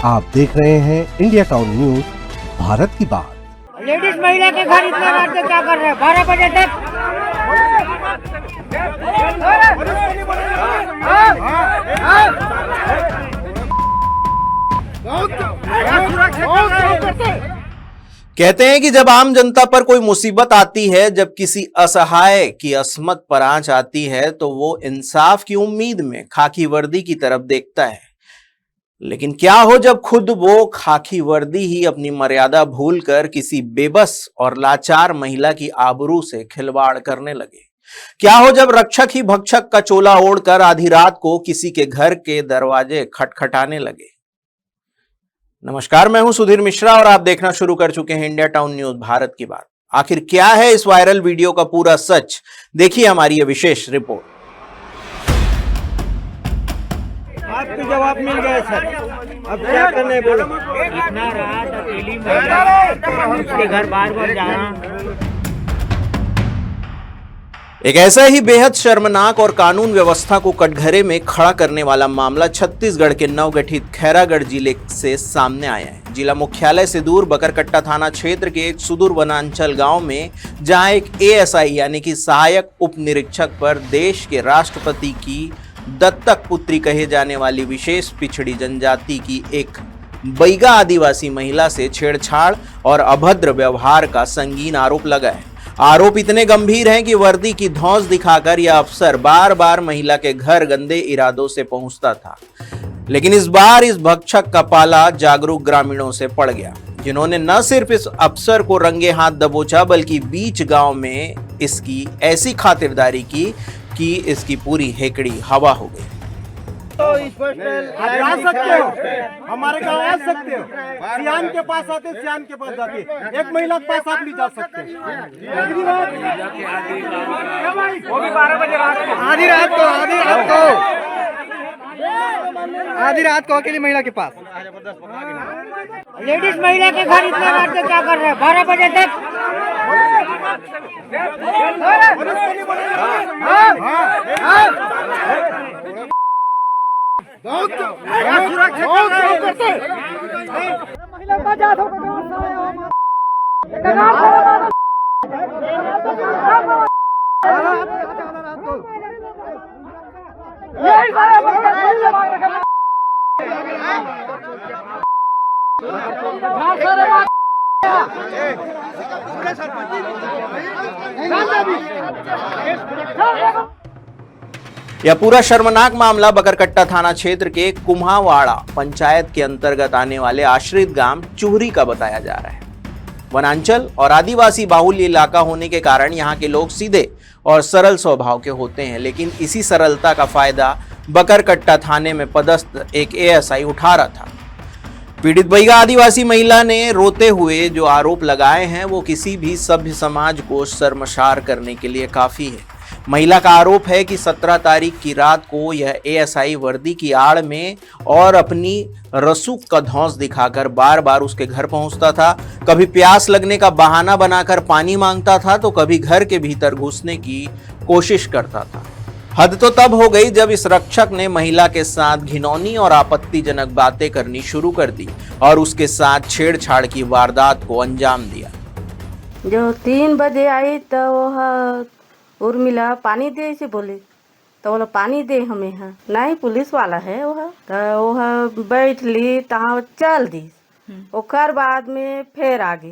आप देख रहे हैं इंडिया टाउन न्यूज भारत की बात। लेडीज महिला के घर इतना रात से क्या कर रहे हैं? 12 बजे तक कहते हैं कि जब आम जनता पर कोई मुसीबत आती है, जब किसी असहाय की अस्मत पर आंच आती है, तो वो इंसाफ की उम्मीद में खाकी वर्दी की तरफ देखता है। लेकिन क्या हो जब खुद वो खाकी वर्दी ही अपनी मर्यादा भूलकर किसी बेबस और लाचार महिला की आबरू से खिलवाड़ करने लगे? क्या हो जब रक्षक ही भक्षक का चोला ओढ़कर आधी रात को किसी के घर के दरवाजे खटखटाने लगे? नमस्कार, मैं हूं सुधीर मिश्रा और आप देखना शुरू कर चुके हैं इंडिया टाउन न्यूज भारत की बात। आखिर क्या है इस वायरल वीडियो का पूरा सच? देखिए हमारी ये विशेष रिपोर्ट। आपको जवाब मिल गया सर, अब क्या करना है बोलो। इतना रात अकेली महिला उसके घर बार बार जाना। एक ऐसा ही बेहद शर्मनाक और कानून व्यवस्था को कटघरे में खड़ा करने वाला मामला छत्तीसगढ़ के नवगठित खैरागढ़ जिले से सामने आया है। जिला मुख्यालय से दूर बकरकट्टा थाना क्षेत्र के एक सुदूर वनांचल गांव में, जहां एक एएसआई यानी कि सहायक उप निरीक्षक पर देश के राष्ट्रपति की दत्तक पुत्री कहे जाने वाली विशेष पिछड़ी जनजाति की एक बैगा आदिवासी महिला से छेड़छाड़ और अभद्र व्यवहार का संगीन आरोप लगा है। आरोप इतने गंभीर हैं कि वर्दी की धौंस दिखाकर यह अफसर बार बार महिला के घर गंदे इरादों से पहुंचता था। लेकिन इस बार इस भक्षक का पाला जागरूक ग्रामीणों से पड़ गया, जिन्होंने न सिर्फ इस अफसर को रंगे हाथ दबोचा, बल्कि बीच गांव में इसकी ऐसी खातिरदारी की कि इसकी पूरी हेकड़ी हवा हो गई। तो जा सकते हो, हमारे गांव आ सकते हो। सियान के पास आते, सियान के पास जाते, एक महिला के पास आप भी जा सकते हो। वो भी 12 बजे रात को, आधी रात को अकेली महिला के पास। लेडीज महिला के घर इतना रात से क्या कर रहे हैं? 12 बजे तक यह पूरा शर्मनाक मामला बकरकट्टा थाना क्षेत्र के कुम्हावाड़ा पंचायत के अंतर्गत आने वाले आश्रित गांव चूहरी का बताया जा रहा है। वनांचल और आदिवासी बाहुल्य इलाका होने के कारण यहाँ के लोग सीधे और सरल स्वभाव के होते हैं, लेकिन इसी सरलता का फायदा बकरकट्टा थाने में पदस्थ एक एएसआई उठा रहा था। पीड़ित बैगा आदिवासी महिला ने रोते हुए जो आरोप लगाए हैं, वो किसी भी सभ्य समाज को शर्मसार करने के लिए काफी है। महिला का आरोप है कि 17 तारीख की रात को यह एएसआई वर्दी की आड़ में और अपनी रसूख का धौंस दिखाकर बार बार उसके घर पहुंचता था। कभी प्यास लगने का बहाना बनाकर पानी मांगता था, तो कभी घर के भीतर घुसने की कोशिश करता था। हद तो तब हो गई जब इस रक्षक ने महिला के साथ घिनौनी और आपत्तिजनक बातें करनी शुरू कर दी और उसके साथ छेड़छाड़ की वारदात को अंजाम दिया। जो 3 बजे आई तो वह उर्मिला पानी दे से बोले, तो बोला पानी दे हमें। हाँ नहीं, पुलिस वाला है वह। तो वह बैठ ली, तहाँ चल दी। ओकर बाद में फिर आगे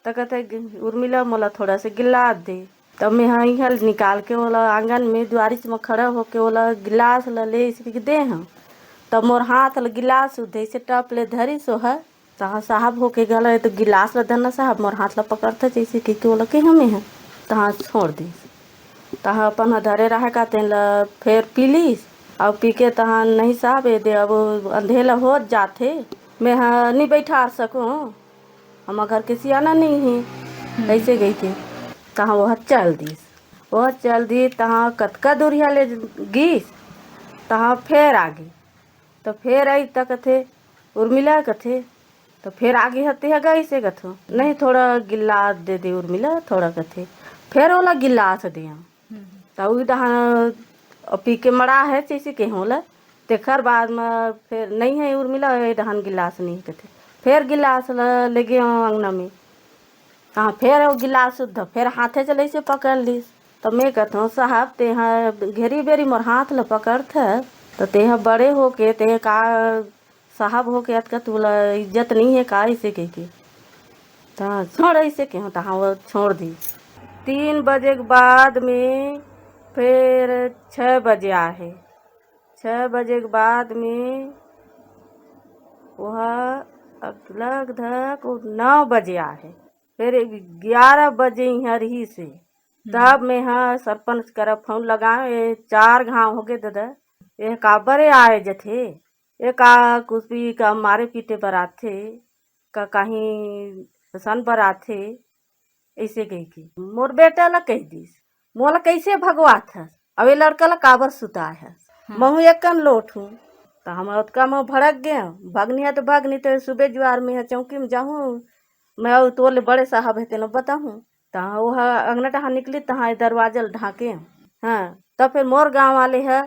तो कहते उर्मिला मोला थोड़ा से गिलास दे। तब मैं हाँ यहाँ निकाल के बोला आंगन में द्वारिश में खड़ा होके बोला गिलास ले इसके दे। हम तब मोर हाथ गिलास दे से टप ले धरी सो है। तहाँ साहब होके गला तो गिलास ला धरना साहब मोर हाथ ला पकड़ता जैसे कि बोला कि हमें है। तहाँ छोड़ दी, तहाँ अपन धरे रहा का तेन ला फिर पी लीस और पी के तहाँ नहीं साहब दे अब अंधेला हो जाते, मैं हाँ नहीं बैठा सकूँ, हम घर के सियाना नहीं है। ऐसे गई थी तहाँ वह चल दी तहाँ कतका दूरिया ले गीस, तहाँ फिर आगे तो फिर आई तक थे उर्मिला कथे, तो फिर आगे हते है गई से कथो नहीं थोड़ा गिलास दे दे उर्मिला थोड़ा कथे, फिर वाला गिलास दिया तो दहा पी के मरा है जैसे के होला तेखर बाद में फिर नहीं है उर्मिला डहन गिलास नहीं कथे फिर गिलास ले गए अंगना में हाँ फिर वो गिलास उध फिर हाथे चले से पकड़ लीस तो मैं कहता हूँ साहब ते घेरी बेरी मोर हाथ ल पकड़ थे तो ते बड़े हो के ते का साहब हो के अतका तुला इज्जत नहीं है का ऐसे कह के तो छोड़ ऐसे के तो हाँ वो छोड़ दी 3 बजे के बाद में फिर 6 बजे आए 6 बजे के बाद में वह अब लग धक 9 बजे आए फिर 11 बजे यहाँ रही से तब मैं हाँ सरपंच कर फोन लगाए 4 घाव हो गए दादा ये काबरे आए जथे ये का कुछ भी का मारे पीटे बराथे का कहीं सन बराथे ऐसे कह के मोर बेटा ला कह दीस मोला कैसे भगवात है अब ये लड़का ला काबर सुता है महू एक कन लोट हूँ तो हम उसका मैं भड़क गया भगनी है तो भगनी तो सुबह ज्वार में है चौकी में जाऊँ मैं तोले बड़े साहब है तेन बताऊँ तो वह अंगना टहा निकली तहाँ दरवाजा ढाके हाँ तब फिर मोर गाँव वाले है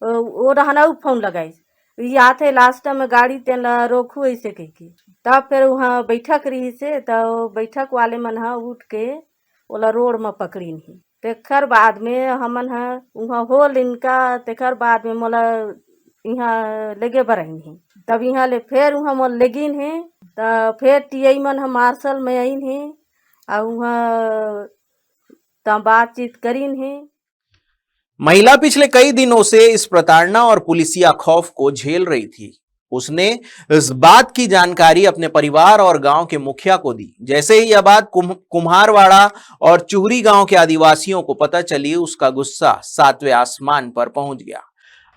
वो रहना फोन लगाई ये आते लास्ट में गाड़ी तेन रोकू ऐसे कह के तब फिर वहाँ बैठक रही से तो बैठक वाले मन है उठ के ओला रोड में पकड़ी नहीं तेखर बाद में हमन है वहाँ होल इनका तेखर बाद में मोला यहाँ लेगे बरईन है तब यहाँ ले फिर वहाँ मोल लेगिन है तो फिर टीआई मन है मार्शल में आइन है और वहाँ तब बातचीत करीन है। महिला पिछले कई दिनों से इस प्रताड़ना और पुलिसिया खौफ को झेल रही थी। उसने इस बात की जानकारी अपने परिवार और गांव के मुखिया को दी। जैसे ही यह बात कुम्हारवाड़ा और चुहरी गांव के आदिवासियों को पता चली, उसका गुस्सा 7वें आसमान पर पहुंच गया।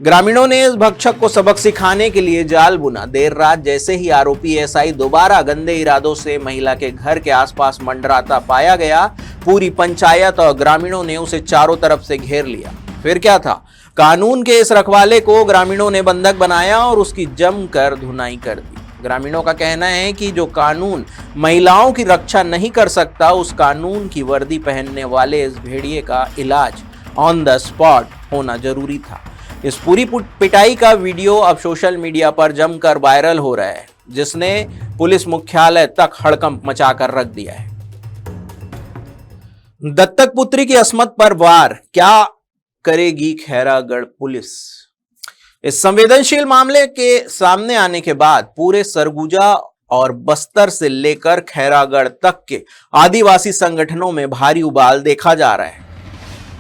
ग्रामीणों ने इस भक्षक को सबक सिखाने के लिए जाल बुना। देर रात जैसे ही आरोपी एसआई दोबारा गंदे इरादों से महिला के घर के आसपास मंडराता पाया गया, पूरी पंचायत और ग्रामीणों ने उसे चारों तरफ से घेर लिया। फिर क्या था, कानून के इस रखवाले को ग्रामीणों ने बंधक बनाया और उसकी जमकर धुनाई कर दी। ग्रामीणों का कहना है कि जो कानून महिलाओं की रक्षा नहीं कर सकता, उस कानून की वर्दी पहनने वाले इस भेड़िए का इलाज ऑन द स्पॉट होना जरूरी था। इस पूरी पिटाई का वीडियो अब सोशल मीडिया पर जमकर वायरल हो रहा है, जिसने पुलिस मुख्यालय तक हड़कंप मचाकर रख दिया है। दत्तक पुत्री की अस्मत पर वार, क्या करेगी खैरागढ़ पुलिस? इस संवेदनशील मामले के सामने आने के बाद पूरे सरगुजा और बस्तर से लेकर खैरागढ़ तक के आदिवासी संगठनों में भारी उबाल देखा जा रहा है।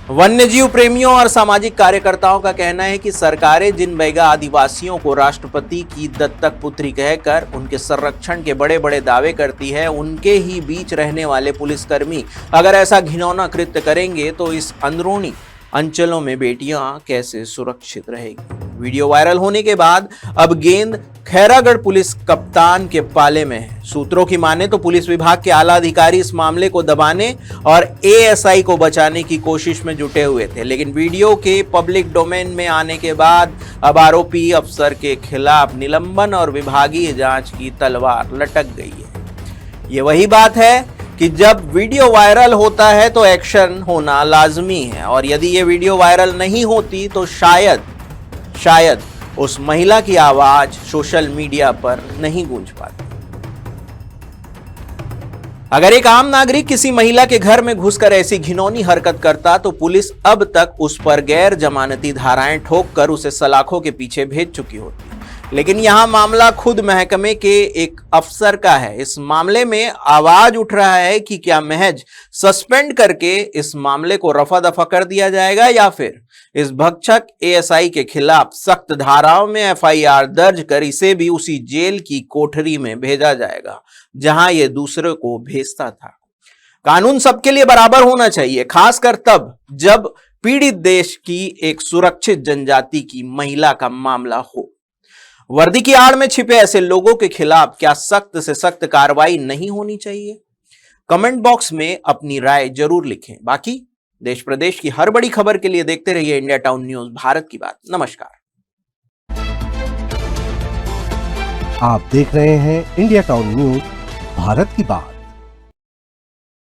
वन्यजीव प्रेमियों और सामाजिक कार्यकर्ताओं का कहना है कि सरकारें जिन बैगा आदिवासियों को राष्ट्रपति की दत्तक पुत्री कहकर उनके संरक्षण के बड़े बड़े दावे करती है, उनके ही बीच रहने वाले पुलिसकर्मी अगर ऐसा घिनौना कृत्य करेंगे तो इस अंदरूनी अंचलों में बेटियां कैसे सुरक्षित रहेगी। वीडियो वायरल होने के बाद अब गेंद खैरागढ़ पुलिस कप्तान के पाले में है। सूत्रों की माने तो पुलिस विभाग के आला अधिकारी इस मामले को दबाने और एएसआई को बचाने की कोशिश में जुटे हुए थे, लेकिन वीडियो के पब्लिक डोमेन में आने के बाद अब आरोपी अफसर के खिलाफ निलंबन और विभागीय जांच की तलवार लटक गई है। ये वही बात है कि जब वीडियो वायरल होता है तो एक्शन होना लाजमी है, और यदि ये वीडियो वायरल नहीं होती तो शायद उस महिला की आवाज सोशल मीडिया पर नहीं गूंज पाती। अगर एक आम नागरिक किसी महिला के घर में घुसकर ऐसी घिनौनी हरकत करता तो पुलिस अब तक उस पर गैर जमानती धाराएं ठोककर उसे सलाखों के पीछे भेज चुकी होती। लेकिन यहां मामला खुद महकमे के एक अफसर का है। इस मामले में आवाज उठ रहा है कि क्या महज सस्पेंड करके इस मामले को रफा दफा कर दिया जाएगा या फिर इस भक्षक एएसआई के खिलाफ सख्त धाराओं में एफआईआर दर्ज कर इसे भी उसी जेल की कोठरी में भेजा जाएगा जहां यह दूसरे को भेजता था। कानून सबके लिए बराबर होना चाहिए, खासकर तब जब पीड़ित देश की एक सुरक्षित जनजाति की महिला का मामला हो। वर्दी की आड़ में छिपे ऐसे लोगों के खिलाफ क्या सख्त से सख्त कार्रवाई नहीं होनी चाहिए? कमेंट बॉक्स में अपनी राय जरूर लिखें। बाकी देश प्रदेश की हर बड़ी खबर के लिए देखते रहिए इंडिया टाउन न्यूज, भारत की बात। नमस्कार। आप देख रहे हैं इंडिया टाउन न्यूज, भारत की बात।